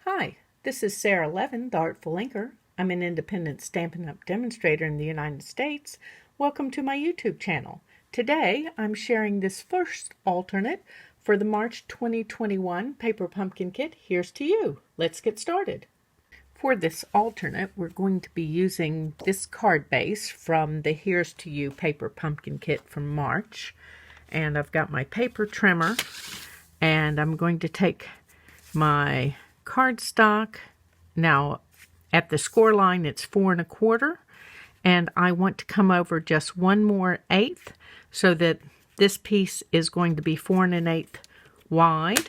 Hi, this is Sara Levin, the Artful Inker. I'm an independent Stampin' Up! Demonstrator in the United States. Welcome to my YouTube channel. Today, I'm sharing this first alternate for the March 2021 Paper Pumpkin Kit. Here's to you. Let's get started. For this alternate, we're going to be using this card base from the Here's to You Paper Pumpkin Kit from March. And I've got my paper trimmer, and I'm going to take my cardstock. Now at the score line it's 4 1/4, and I want to come over just 1 more eighth so that this piece is going to be 4 1/8 wide,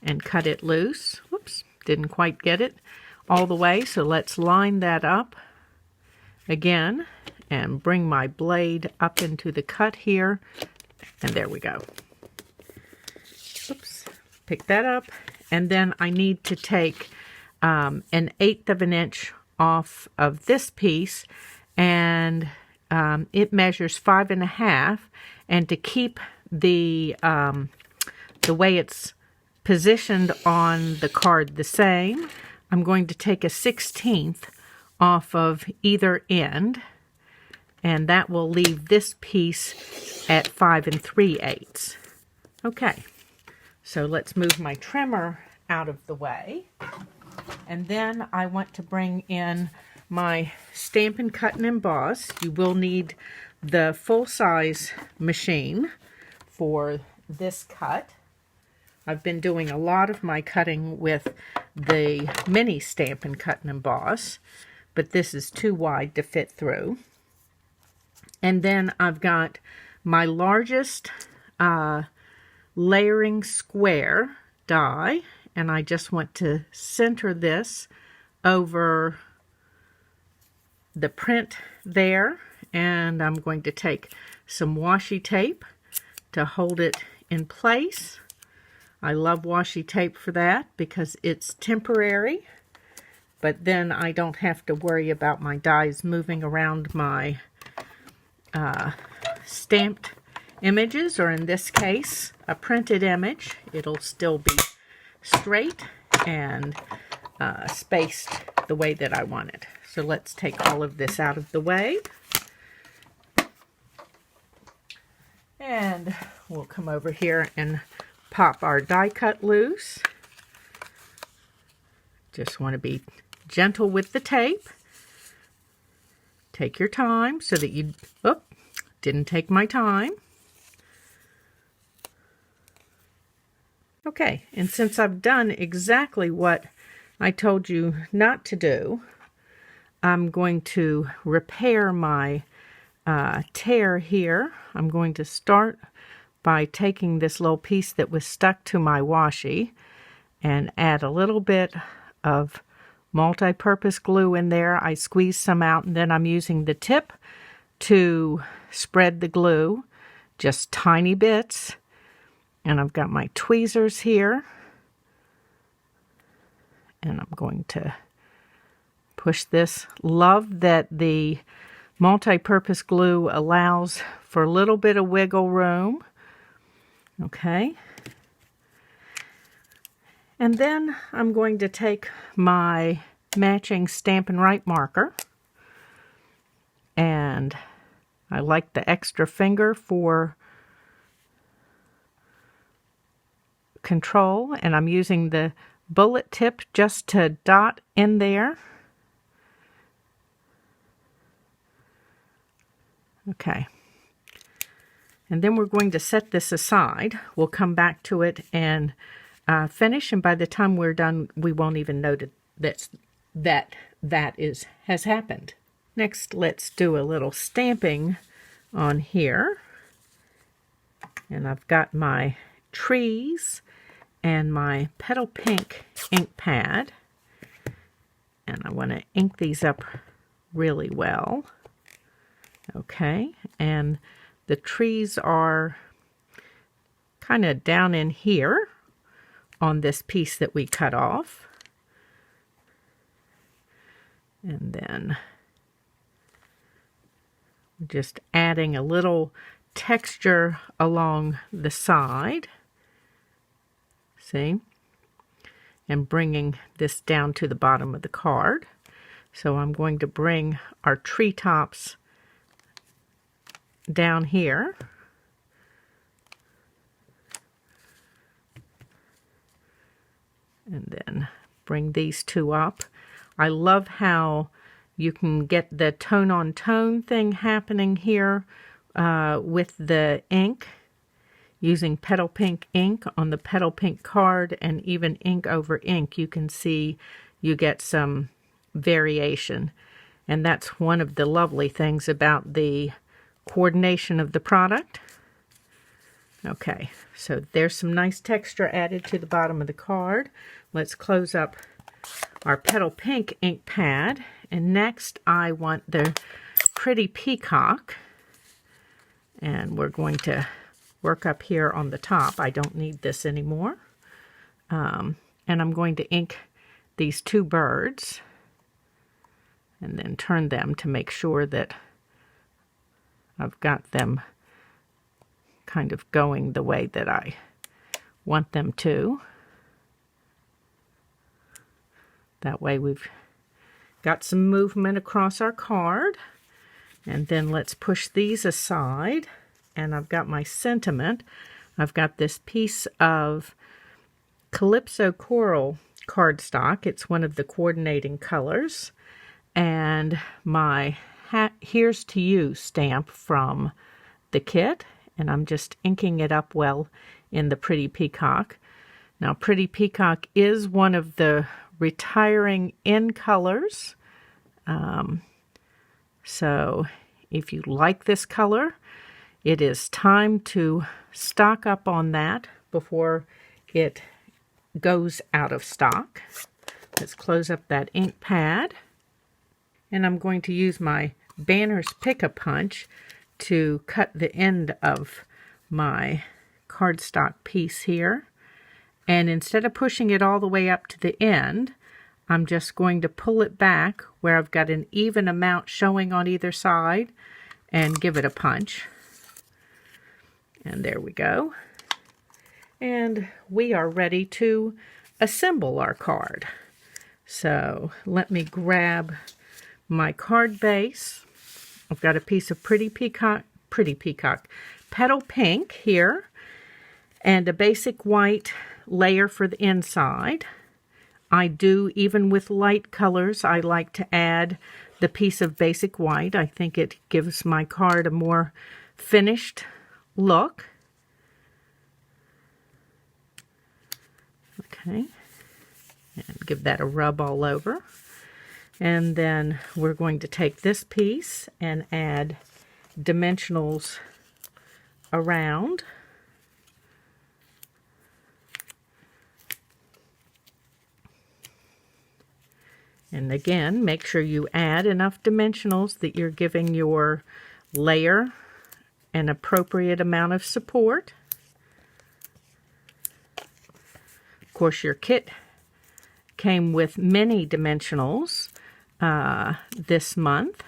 and cut it loose. Whoops, didn't quite get it all the way, so let's line that up again and bring my blade up into the cut here, and there we go. Oops, pick that up. And then I need to take 1/8 of an inch off of this piece, and it measures 5 1/2. And to keep the way it's positioned on the card the same, I'm going to take a 1/16 off of either end, and that will leave this piece at 5 3/8. Okay. So let's move my trimmer out of the way. And then I want to bring in my Stampin' Cut and Emboss. You will need the full-size machine for this cut. I've been doing a lot of my cutting with the mini Stampin' Cut and Emboss, but this is too wide to fit through. And then I've got my largest layering square die, and I just want to center this over the print there, and I'm going to take some washi tape to hold it in place. I love washi tape for that because it's temporary, but then I don't have to worry about my dies moving around my stamped images, or in this case a printed image. It'll still be straight and spaced the way that I want it. So let's take all of this out of the way, and we'll come over here and pop our die cut loose. Just want to be gentle with the tape. Take your time so that you didn't take my time. Okay, and since I've done exactly what I told you not to do, I'm going to repair my tear here. I'm going to start by taking this little piece that was stuck to my washi and add a little bit of multi-purpose glue in there. I squeezed some out, and then I'm using the tip to spread the glue, just tiny bits. And I've got my tweezers here, and I'm going to push this. Love that the multi-purpose glue allows for a little bit of wiggle room. Okay. And then I'm going to take my matching Stampin' Write marker, and I like the extra finger for control, and I'm using the bullet tip just to dot in there. Okay. And then we're going to set this aside. We'll come back to it and finish, and by the time we're done, we won't even notice that has happened. Next, let's do a little stamping on here. And I've got my trees and my Petal Pink ink pad, and I want to ink these up really well. Okay, and the trees are kind of down in here on this piece that we cut off, and then just adding a little texture along the side. See? and bringing this down to the bottom of the card. So I'm going to bring our treetops down here. And then bring these two up. I love how you can get the tone-on-tone thing happening here with the ink, using Petal Pink ink on the Petal Pink card, and even ink over ink. You can see you get some variation. And that's one of the lovely things about the coordination of the product. Okay, so there's some nice texture added to the bottom of the card. Let's close up our Petal Pink ink pad. And next I want the Pretty Peacock. And we're going to work up here on the top. I don't need this anymore. And I'm going to ink these two birds and then turn them to make sure that I've got them kind of going the way that I want them to. That way we've got some movement across our card. And then let's push these aside. And I've got my sentiment. I've got this piece of Calypso Coral cardstock. It's one of the coordinating colors. And my Here's to You stamp from the kit. And I'm just inking it up well in the Pretty Peacock. Now, Pretty Peacock is one of the retiring in colors. So if you like this color, it is time to stock up on that before it goes out of stock. Let's close up that ink pad. And I'm going to use my Banner's Pick-a-Punch to cut the end of my cardstock piece here. And instead of pushing it all the way up to the end, I'm just going to pull it back where I've got an even amount showing on either side and give it a punch. And there we go. And we are ready to assemble our card. So let me grab my card base. I've got a piece of Pretty Peacock, Petal Pink here, and a basic white layer for the inside. I do, even with light colors, I like to add the piece of basic white. I think it gives my card a more finished look. Okay, and give that a rub all over. And then we're going to take this piece and add dimensionals around. And again, make sure you add enough dimensionals that you're giving your layer an appropriate amount of support. Of course, your kit came with many dimensionals this month,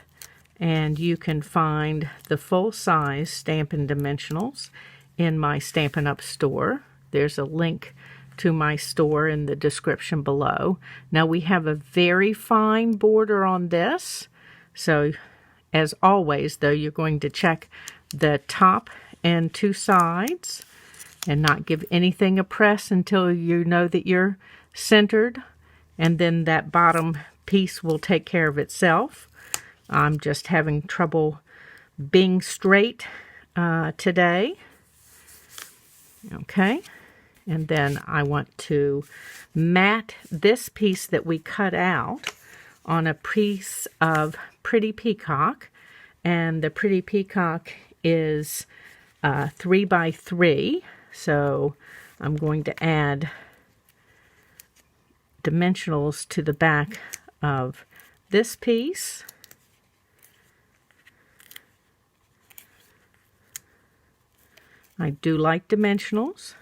and you can find the full-size Stampin' Dimensionals in my Stampin' Up store. There's a link to my store in the description below. Now, we have a very fine border on this, so as always, though, you're going to check the top and two sides and not give anything a press until you know that you're centered, and then that bottom piece will take care of itself. I'm just having trouble being straight today. Okay, and then I want to mat this piece that we cut out on a piece of Pretty Peacock, and the Pretty Peacock is 3 by 3, so I'm going to add dimensionals to the back of this piece. I do like dimensionals.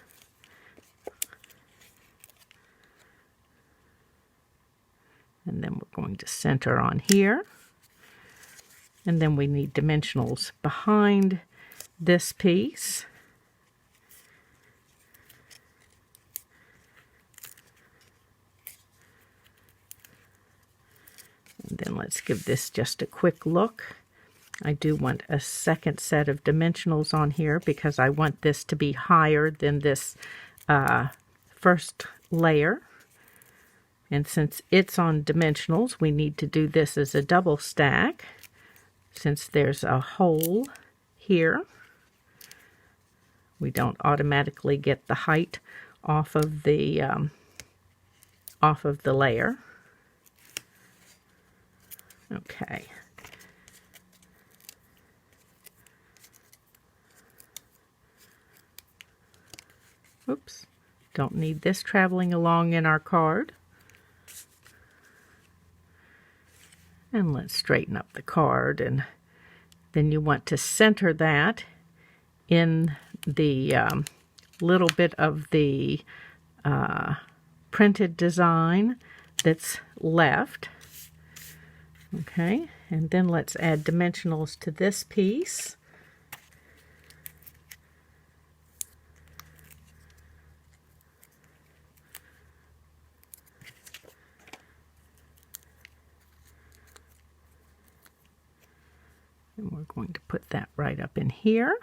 And then we're going to center on here. And then we need dimensionals behind this piece. Then let's give this just a quick look. I do want a second set of dimensionals on here because I want this to be higher than this first layer. And since it's on dimensionals, we need to do this as a double stack. Since there's a hole here, we don't automatically get the height off of the layer. Okay. Oops, don't need this traveling along in our card. And let's straighten up the card, and then you want to center that in the little bit of the printed design that's left. Okay, and then let's add dimensionals to this piece. And we're going to put that right up in here.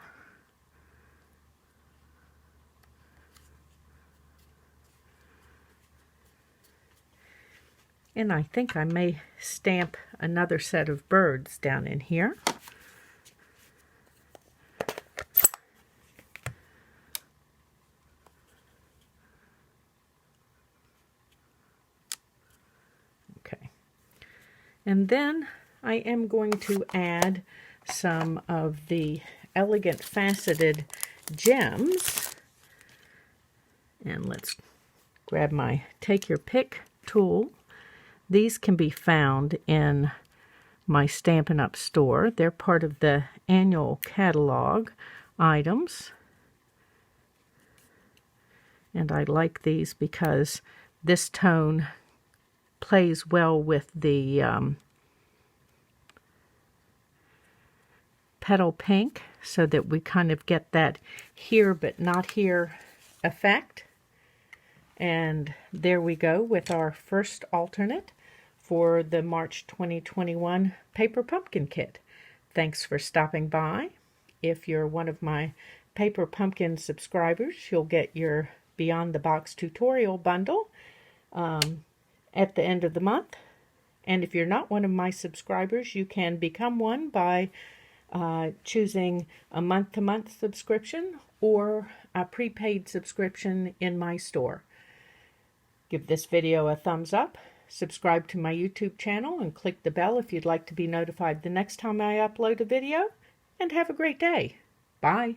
And I think I may stamp another set of birds down in here. Okay. And then I am going to add some of the elegant faceted gems. And let's grab my Take Your Pick tool. These can be found in my Stampin' Up! Store. They're part of the annual catalog items. And I like these because this tone plays well with the petal pink, so that we kind of get that here but not here effect. And there we go with our first alternate for the March 2021 Paper Pumpkin Kit. Thanks for stopping by. If you're one of my Paper Pumpkin subscribers, you'll get your Beyond the Box tutorial bundle at the end of the month. And if you're not one of my subscribers, you can become one by choosing a month-to-month subscription or a prepaid subscription in my store. Give this video a thumbs up, subscribe to my YouTube channel, and click the bell if you'd like to be notified the next time I upload a video, and have a great day. Bye.